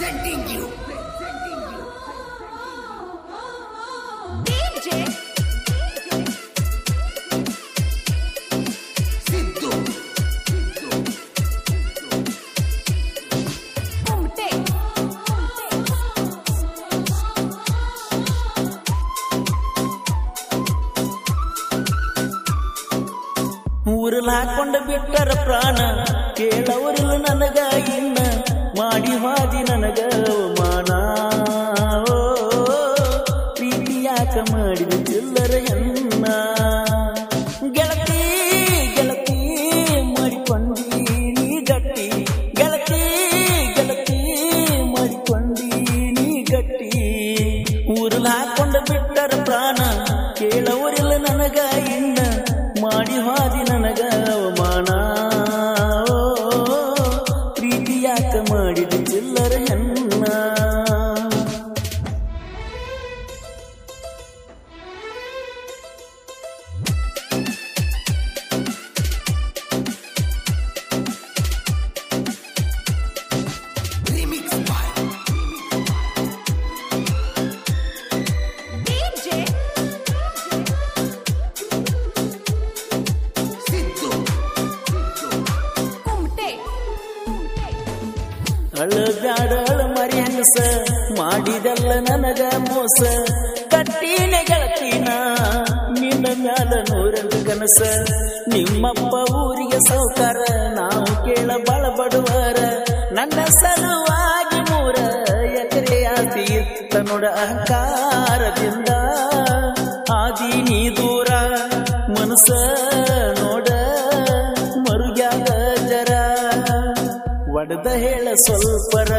presenting you DJ Siddu Kumte ಊರಲ್ ಹಾಕೊಂಡ ಬಿಟ್ಟರ ಪ್ರಾಣ ಕೇಳವರಿಲ್ಲ ನನಗ ಇನ್ನ ಮಾಡಿ ಹಾದಿ ನನಗ ಅವಮಾನ ಪ್ರೀತಿ ಯಾಕ ಮಾಡಿದ ಚಿಲ್ಲರ ಎನ್ನ ಗೆಳತಿ ಗೆಳತಿ ಮಾಡಿಕೊಂಡಿ ನೀ ಗಟ್ಟಿ ಗೆಳತಿ ಗೆಳತಿ ಮಾಡಿಕೊಂಡಿ ನೀ ಗಟ್ಟಿ ಊರಲ್ ಹಾಕೊಂಡ ಬಿಟ್ಟರ ಪ್ರಾಣ ಕೇಳವರಿಲ್ಲ ನನಗ ಇನ್ನ ಮಾಡಿ ಹಾದಿ ನನಗ ಅವಮಾನ ಪ್ರೀತಿ ಯಾಕ ಮಾಡಿದ ಚಿಲ್ಲರ ಹೆಣ್ಣ Remix by DJ Siddu Kumte ಅಳಬ್ಯಾಡ ಮರಿ ಹಂಗಸ ಮಾಡಿದಲ್ಲ ನನಗ ಮೋಸ ಕಟ್ಟಿನ ಗೆಳತಿನ ನಿನ್ನ ಮ್ಯಾಲ ನೂರಂದು ಕನಸ ನಿಮ್ಮಪ್ಪ ಊರಿಗೆ ಸೌಕಾರ ನಾವು ಕೇಳ ಬಳ ಬಡವರ ನನ್ನ ಸಲುವಾಗಿ 3 ಎಕರೆ ಆಸ್ತಿ ಇತ್ತ ನೋಡ ಅಹಂಕಾರದಿಂದ ಆದಿ ನೀ ದೂರ ಮನಸ ನೋಡ ಮರುಗ್ಯಾಗ ಜರ ಒಡದ ಹೇಳ ಸ್ವಲ್ಪರ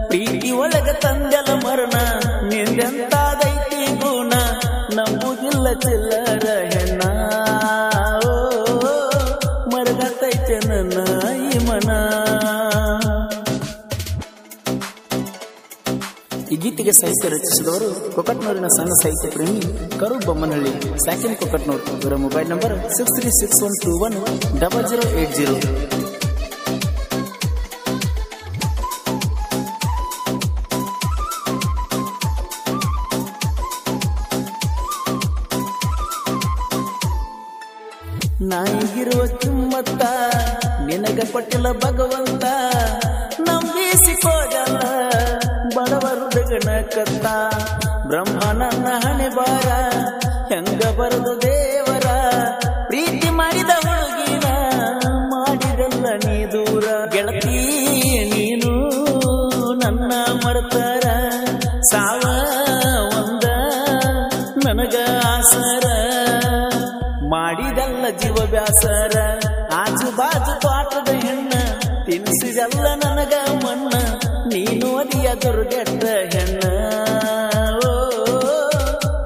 ಪ್ರೀತಿ ಒಳಗ ತಂದೆಲ ಮರಣ ನಿಂದೆಂತಾದೈತಿ ಗುಣ ನಂಬುದಿಲ್ಲ ಚಿಲ್ಲರ ಹೆಣ್ಣ ಮರಗತೈತೆ ನನ್ನ ಈ ಮನ ಈ ಗೀತೆಗೆ ಸಾಹಿತ್ಯ ರಚಿಸಿದವರು ಕೊಕಟ್ನೂರಿನ ಸಣ್ಣ ಸಾಹಿತ್ಯ ಪ್ರೇಮಿ ಕರು ಬೊಮ್ಮನಹಳ್ಳಿ ಸಾಕಿನ್ ಕೊಕಟ್ನೂರ್ ಇವರ ಮೊಬೈಲ್ ನಂಬರ್ 6361210080 ನಾಯಿಗಿರುವ ಕಿಮ್ಮತ್ತ ನಿನಗ ಕೊಟ್ಟಿಲ್ಲ ಭಗವಂತ ನಂಬಿಸಿಕೋದಲ್ಲ ಬಡವರು ಗಗನ ಕತ್ತ ಬ್ರಹ್ಮ ನನ್ನ ಹಣೆ ಬಾರ ಹೆಂಗ ಬರದು ದೇವರ ಪ್ರೀತಿ ಮಾಡಿದ ಹುಡುಗಿನ ಮಾಡಿದಲ್ಲ ನೀ ದೂರ ಗೆಳತಿ ನೀನು ನನ್ನ ಮರ್ತಾರ ಸಾವ ಒಂದ ನನಗ ಆಸರ ಮಾಡಿದಲ್ಲ ಜೀವ ಬ್ಯಾಸರ ಆಜು ಬಾಜು ತೋಟದ ಹೆಣ್ಣ ತಿನ್ಸಿದಲ್ಲ ನನಗ ಮಣ್ಣ ನೀನು ಅದಿಯ ದುರ್ಗೆಟ್ಟ ಹೆಣ್ಣ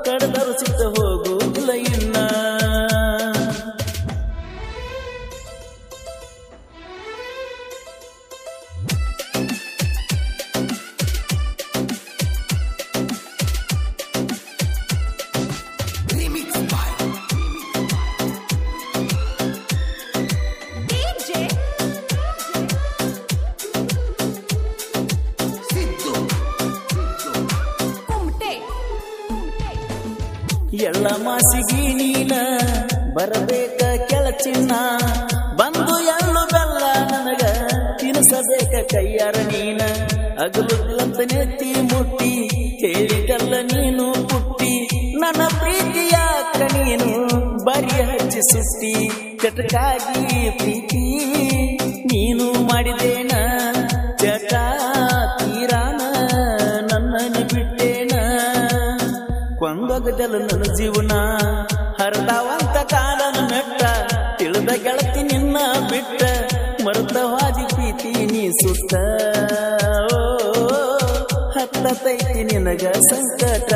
ಕಡದರು ಸಿಕ್ಕ ಹೋಗುವುದಿಲ್ಲ ಇನ್ನ Remix by DJ Siddu Kumte ಎಲ್ಲ ಮಾಸಿಗಿ ನೀನ ಬರಬೇಕ ಕೆಳಚಿನ್ನ ಬಂದು ಎಳ್ಳು ಬೆಲ್ಲ ನನಗ ತಿನ್ಸಬೇಕ ಕೈಯಾರ ನೀನ ಅಗಲುದಿಲ್ಲಂತ ನೆತ್ತಿ ಮುಟ್ಟಿ ಹೇಳಿದಲ್ಲ ನೀನು ಪುಟ್ಟಿ ನನ್ನ ಪ್ರೀತಿಯಾಕ ನೀನು ಬರಿ ಹಚ್ಚಿ ಸುಟ್ಟಿ ಚಟಕಾಗಿ ಪ್ರೀತಿ ನೀನು ಮಾಡಿದೇನ ಚಟ ತೀರಾನ ನನ್ನನ್ನು ಬಿಟ್ಟೇನ ಕೊಂದೊಗದಲ್ಲ ನನ್ನ ಜೀವನ ಹರಿದಾವಂತ ಕಾಲನ ಮೆಟ್ಟ ತಿಳಿದ ಗೆಳತಿ ನಿನ್ನ ಬಿಟ್ಟ ಮರುತವಾದಿ ಪ್ರೀತಿ ನೀ ಸುತ್ತ ಹತ್ತತೈತಿ ನಿನಗ ಸಂಕಟ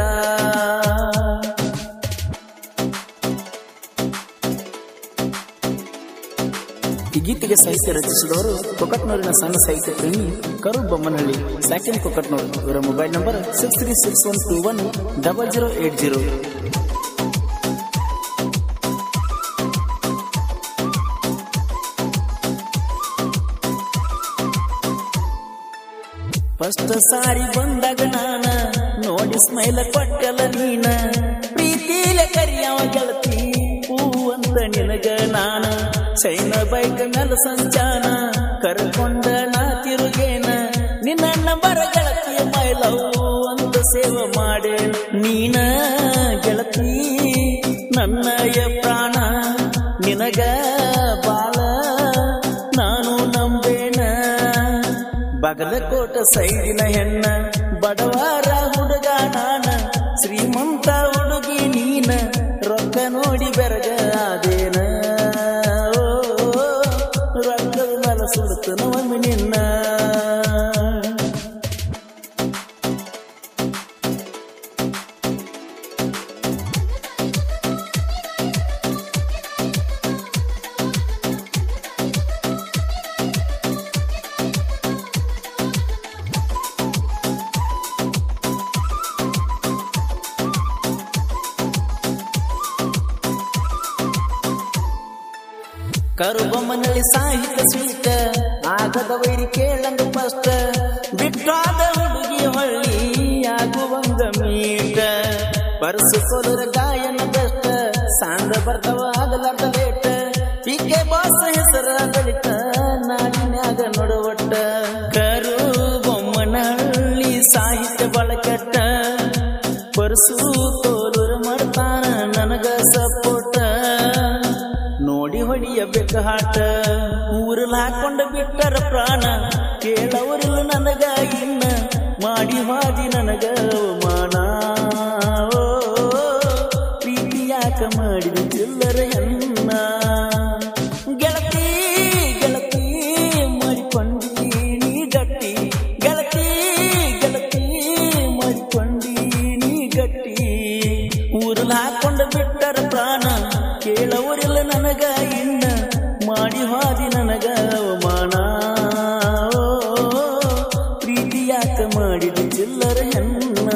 ಈ ಗೀತೆಗೆ ಸಾಹಿತ್ಯ ರಚಿಸಿದವರು ಕೊಕಟ್ನೂರಿನ ಸಣ್ಣ ಸಾಹಿತ್ಯ ಪ್ರೇಮಿ ಕರು ಬೊಮ್ಮನಹಳ್ಳಿ ಸಾಕಿನ್ ಕೊಕಟ್ನೂರ್ ಇವರ ಮೊಬೈಲ್ ನಂಬರ್ 6361210080 ಫಸ್ಟ್ ಸಾರಿ ಬಂದಾಗ ನಾನ ನೋಡಿ ಸ್ಮೈಲ ಕೊಟ್ಟಲ ನೀನ ಪ್ರೀತಿಲ ಕರಿಯವ ಗೆಳತಿ ಹೂ ಅಂತ ನಿನಗ ನಾನ ಚೈನ ಬೈಕ್ ಮೇಲೆ ಸಂಚಾನ ಕರ್ಕೊಂಡ ನಾ ತಿರುಗೇನ ನಿನ್ನ ನಂಬರ ಗೆಳತಿ ಮೈ ಲವ್ ಅಂತ ಸೇವೆ ಮಾಡೆ ನೀನ ಗೆಳತಿ ನನ್ನಯ ಪ್ರಾಣ ನಿನಗ ಬಾಳ ನಾನು ನಂಬೇನ ಬಾಗಲಕೋಟ ಸೈಡಿನ ಹೆಣ್ಣ ಬಡವಾರ ಹುಡುಗ ನಾನ ಶ್ರೀಮಂತ ಹುಡುಗಿ ನೀನ ರೊಕ್ಕ ನೋಡಿ ಬೆರಗ ಆದೇನ ರೊಕ್ಕದ ಮೇಲೆ ಸುಡುತ್ತನ ಒಮ್ಮೆ ನಿನ್ನ ಕರುಬೊಮ್ಮನಲ್ಲಿ ಸಾಹಿತ್ಯ ಸ್ವೀಟ ಆಗದ ವೈರಿ ಕೇಳಂಗ ಫಸ್ಟ್ ಬಿಟ್ಟಾದ ಹುಡುಗಿ ಹೊಳ್ಳಿ ಆಗುವಂಗ ಮೀಟ ಪರಸು ಕೊಲರ ಗಾಯನ ಬೆಸ್ಟ್ ಸಾಂದ ಬರ್ತಾವ ಆಗಲಾರ್ದ ಲೇಟ ಪಿಕೆ ಬಾಸ್ ಹೆಸರ ಬಳಿತ ನಾಡಿನ್ಯಾಗ ನೋಡುವಟ್ಟ ಕರುಬೊಮ್ಮನಹಳ್ಳಿ ಸಾಹಿತ್ಯ ಬಳಕೆಟ್ಟ ಪರಸು ಕೋಲೂರ ಮಾಡ್ತಾನ ನನಗ ಸಪೋರ್ಟ ನೋಡಿ ಹೊಡಿಯಬೇಕ ಹಾಟ ಊರಲ್ಲಿ ಹಾಕೊಂಡ ಬಿಟ್ಟರ ಪ್ರಾಣ ಕೇಳವರಿಲ್ಲ ನನಗ ಇನ್ನ ಮಾಡಿ ಹಾದಿ ನನಗ ಅವಮಾನ ಪ್ರೀತಿ ಯಾಕ ಮಾಡಿದ ಚಿಲ್ಲರ ಎನ್ನ ಗೆಳತಿ ಗೆಳತಿ ಮಾಡಿಕೊಂಡಿ ನೀ ಗಟ್ಟಿ ಗೆಳತಿ ಗೆಳತಿ ಮಾಡಿಕೊಂಡಿ ನೀ ಗಟ್ಟಿ ಊರಲ್ಲಿ ಹಾಕೊಂಡ ಬಿಟ್ಟರ ಪ್ರಾಣ ಕೇಳವರಿಲ್ಲ ನನಗ ಇನ್ನ ಮಾಡಿ ಹಾದಿ ನನಗ ಅವಮಾನ ಪ್ರೀತಿ ಯಾಕ ಮಾಡಿದ ಚಿಲ್ಲರ ಹೆಣ್ಣ